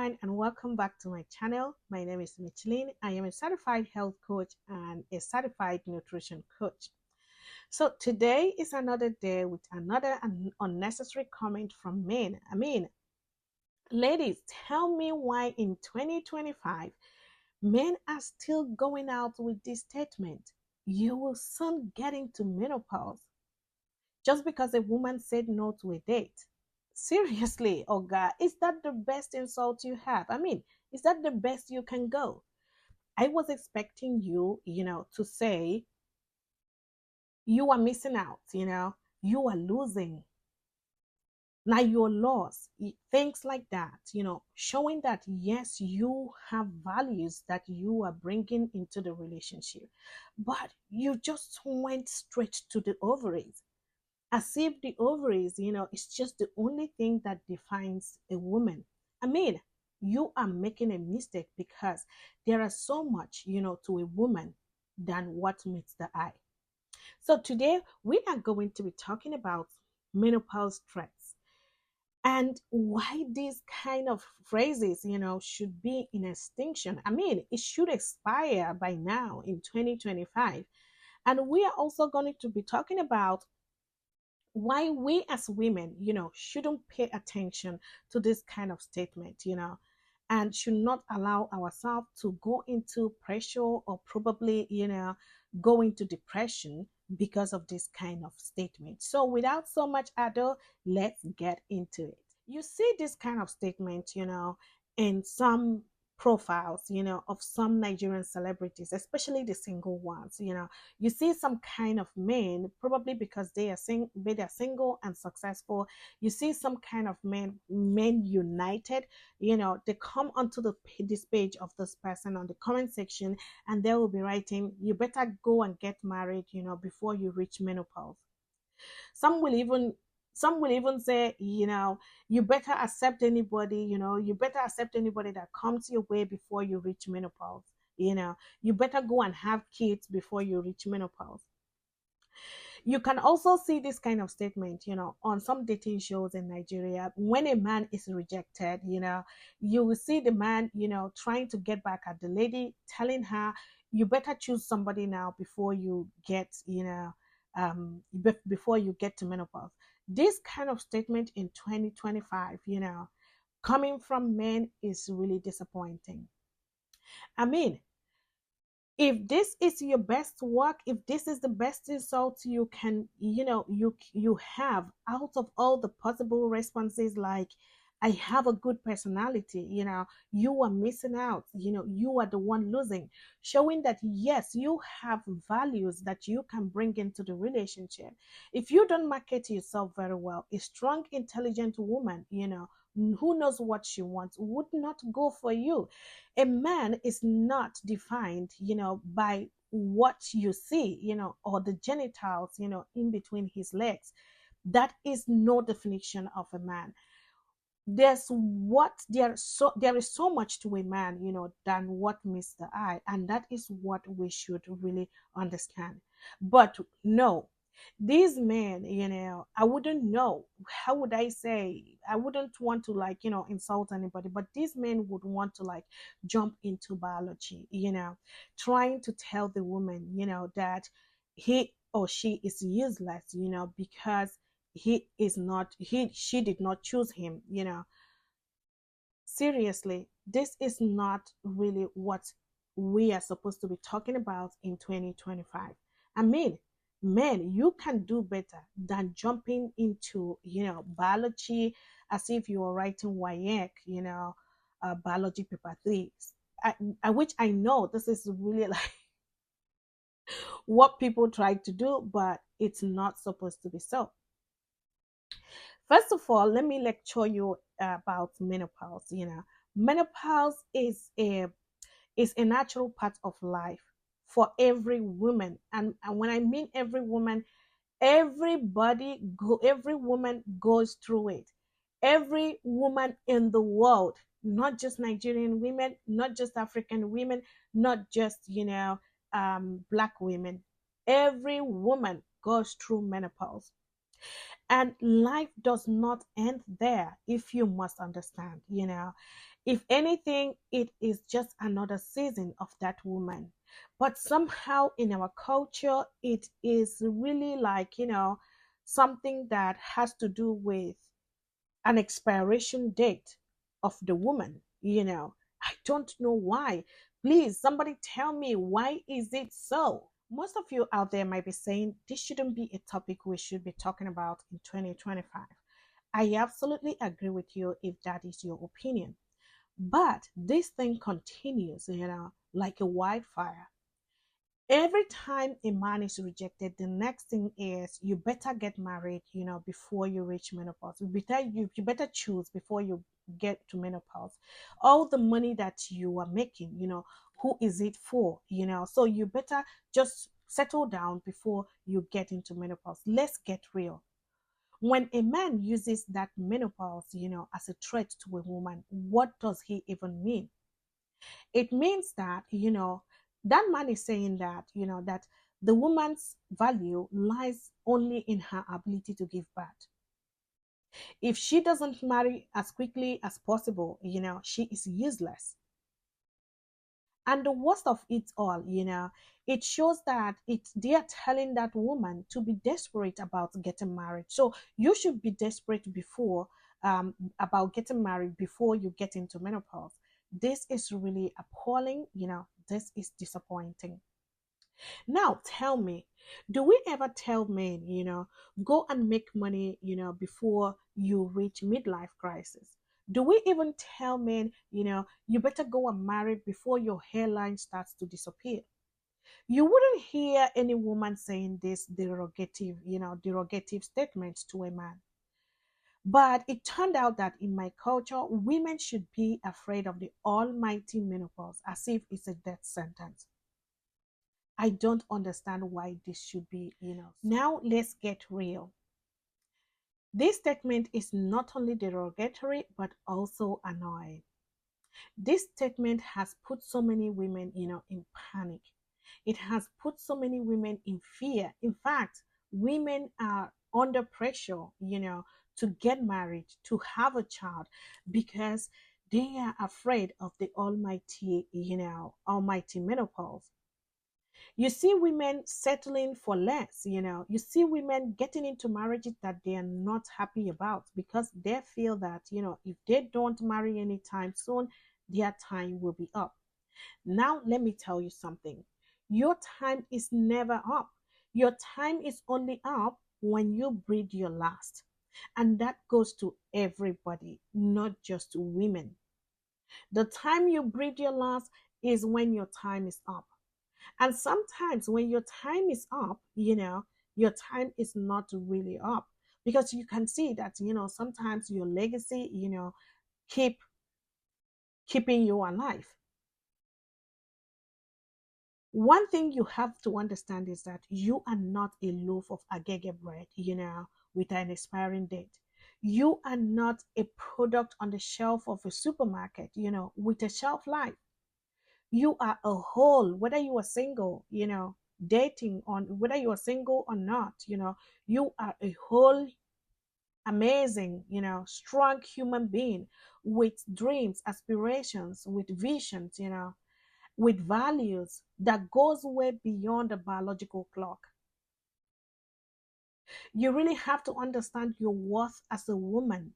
everyone, and welcome back to my channel. My name is Micheline. I am a certified health coach and a certified nutrition coach. So today is another day with another unnecessary comment from men. Ladies, tell me why in 2025 men are still going out with this statement. You will soon get into menopause just because a woman said no to a date. Seriously, Oga, is that the best insult you have? Is that the best you can go? I was expecting you, to say you are missing out, you are losing. Now you're lost. Things like that, showing that yes, you have values that you are bringing into the relationship, but you just went straight to the ovaries as if the ovaries, is just the only thing that defines a woman. I mean, you are making a mistake because there are so much, to a woman than what meets the eye. So today we are going to be talking about menopause threats and why these kind of phrases, should be in extinction. It should expire by now in 2025. And we are also going to be talking about why we as women, shouldn't pay attention to this kind of statement, and should not allow ourselves to go into pressure or probably, go into depression because of this kind of statement. So without so much ado, let's get into it. You see this kind of statement, in some profiles, of some Nigerian celebrities, especially the single ones. You see some kind of men, probably because they are single and successful. You see some kind of men united. They come onto this page of this person on the comment section, and they will be writing, "You better go and get married, before you reach menopause." Some will even some will even say, you better accept anybody, you better accept anybody that comes your way before you reach menopause. You better go and have kids before you reach menopause. You can also see this kind of statement, on some dating shows in Nigeria. When a man is rejected, you will see the man, trying to get back at the lady, telling her, you better choose somebody now before you get, before you get to menopause. This kind of statement in 2025, coming from men is really disappointing. I mean, if this is your best work, if this is the best result you can, you have out of all the possible responses, like, I have a good personality, you are missing out, you are the one losing, showing that yes, you have values that you can bring into the relationship. If you don't market yourself very well, a strong, intelligent woman, who knows what she wants, would not go for you. A man is not defined, by what you see, or the genitals, in between his legs. That is no definition of a man. There is so much to a man, than what meets the eye, and that is what we should really understand. But no, these men, I wouldn't know, how would I say, I wouldn't want to, like, insult anybody, but these men would want to, like, jump into biology, trying to tell the woman, that he or she is useless, because she did not choose him. Seriously, this is not really what we are supposed to be talking about in 2025. I mean, men, you can do better than jumping into, biology as if you are writing WAEC, biology paper 3. Which I know this is really like what people try to do, but it's not supposed to be so. First of all, let me lecture you about menopause. Menopause is a natural part of life for every woman, and when I mean every woman, every woman goes through it. Every woman in the world, not just Nigerian women, not just African women, not just black women. Every woman goes through menopause. And life does not end there, if you must understand, If anything, it is just another season of that woman. But somehow in our culture, it is really like, something that has to do with an expiration date of the woman, I don't know why. Please, somebody tell me, why is it so? Most of you out there might be saying this shouldn't be a topic we should be talking about in 2025. I absolutely agree with you if that is your opinion. But this thing continues, like a wildfire. Every time a man is rejected, the next thing is you better get married, before you reach menopause. You better choose before you get to menopause. All the money that you are making, who is it for? So you better just settle down before you get into menopause. Let's get real. When a man uses that menopause, as a threat to a woman, what does he even mean? It means that, that man is saying that, that the woman's value lies only in her ability to give birth. If she doesn't marry as quickly as possible, she is useless. And the worst of it all, it shows that they are telling that woman to be desperate about getting married. So you should be desperate before about getting married before you get into menopause. This is really appalling, this is disappointing. Now tell me, do we ever tell men, go and make money, before you reach midlife crisis? Do we even tell men, you better go and marry before your hairline starts to disappear? You wouldn't hear any woman saying this derogative statements to a man. But it turned out that in my culture, women should be afraid of the almighty menopause as if it's a death sentence. I don't understand why this should be, Now let's get real. This statement is not only derogatory but also annoying. This statement has put so many women, in panic. It has put so many women in fear. In fact, women are under pressure, to get married, to have a child, because they are afraid of the almighty, almighty menopause. You see women settling for less, you see women getting into marriages that they are not happy about because they feel that, if they don't marry anytime soon, their time will be up. Now let me tell you something. Your time is never up. Your time is only up when you breed your last. And that goes to everybody, not just women. The time you breed your last is when your time is up. And sometimes when your time is up, your time is not really up because you can see that, sometimes your legacy, keep keeping you alive. One thing you have to understand is that you are not a loaf of agege bread, with an expiring date. You are not a product on the shelf of a supermarket, with a shelf life. You are a whole, whether you are single, dating on whether you are single or not, you are a whole amazing, strong human being with dreams, aspirations, with visions, with values that goes way beyond the biological clock. You really have to understand your worth as a woman.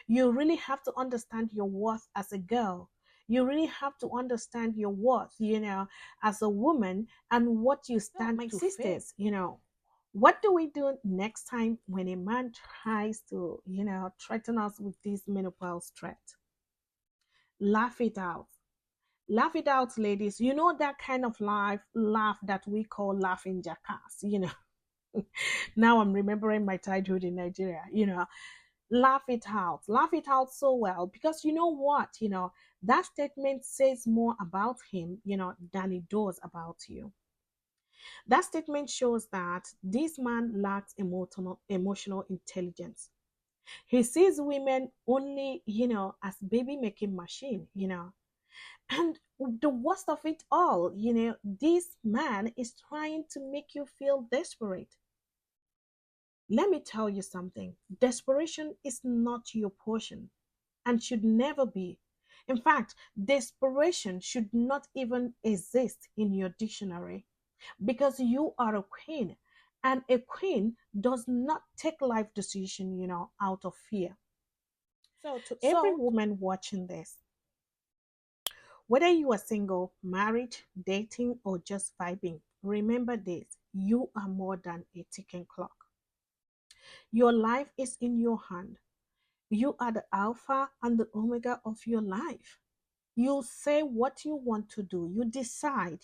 You really have to understand your worth as a girl. You really have to understand your worth, as a woman and what you stand My to sisters, face, What do we do next time when a man tries to, threaten us with this menopause threat? Laugh it out. Laugh it out, ladies. You know that kind of laugh that we call laughing jackass. Now I'm remembering my childhood in Nigeria, laugh it out. Laugh it out so well because you know what, that statement says more about him, than it does about you. That statement shows that this man lacks emotional intelligence. He sees women only, as baby making machine, And the worst of it all, this man is trying to make you feel desperate. Let me tell you something. Desperation is not your portion and should never be. In fact, desperation should not even exist in your dictionary because you are a queen, and a queen does not take life decision, out of fear. So to every woman watching this, whether you are single, married, dating, or just vibing, remember this: you are more than a ticking clock. Your life is in your hand. You are the alpha and the omega of your life. You say what you want to do. You decide,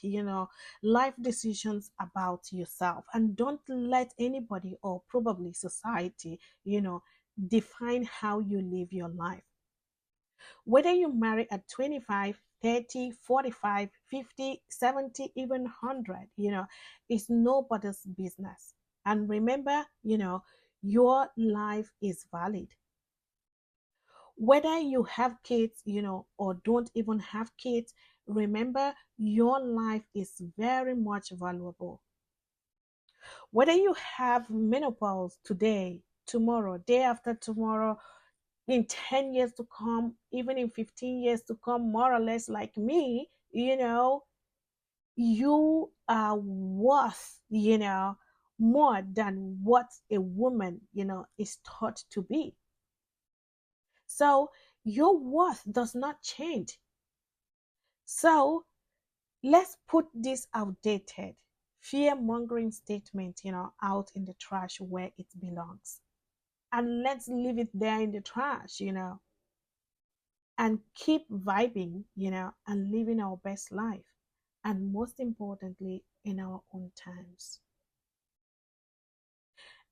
life decisions about yourself. And don't let anybody or probably society, define how you live your life. Whether you marry at 25, 30, 45, 50, 70, even 100, it's nobody's business. And remember, your life is valid. Whether you have kids, or don't even have kids, remember your life is very much valuable. Whether you have menopause today, tomorrow, day after tomorrow, in 10 years to come, even in 15 years to come, more or less like me, you are worth, more than what a woman, is taught to be. So your worth does not change. So let's put this outdated fear mongering statement, out in the trash where it belongs. And let's leave it there in the trash, and keep vibing, and living our best life. And most importantly, in our own times.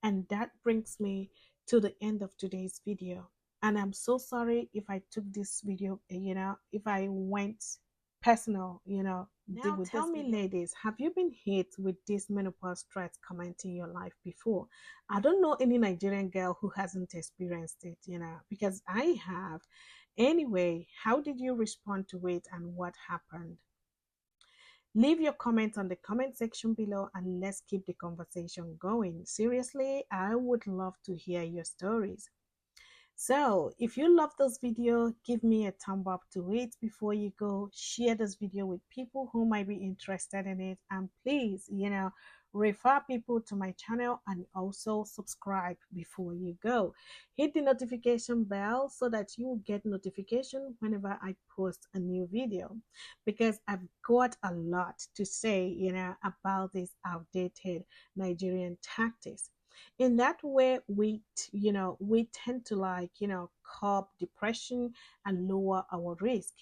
And that brings me to the end of today's video. And I'm so sorry if I took this video, if I went personal, now tell me, ladies, have you been hit with this menopause threat comment in your life before? I don't know any Nigerian girl who hasn't experienced it, because I have. Anyway, how did you respond to it and what happened? Leave your comments on the comment section below and let's keep the conversation going. Seriously, I would love to hear your stories. So if you love this video, give me a thumb up to it before you go. Share this video with people who might be interested in it. And please, refer people to my channel and also subscribe before you go. Hit the notification bell so that you get notification whenever I post a new video, because I've got a lot to say, about these outdated Nigerian tactics. In that way, we tend to curb depression and lower our risk,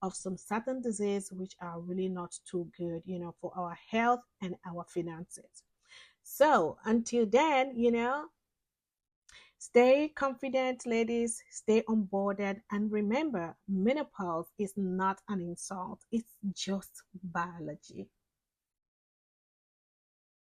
of some certain disease which are really not too good, for our health and our finances. So until then, stay confident, ladies, stay onboarded, and remember, menopause is not an insult, it's just biology.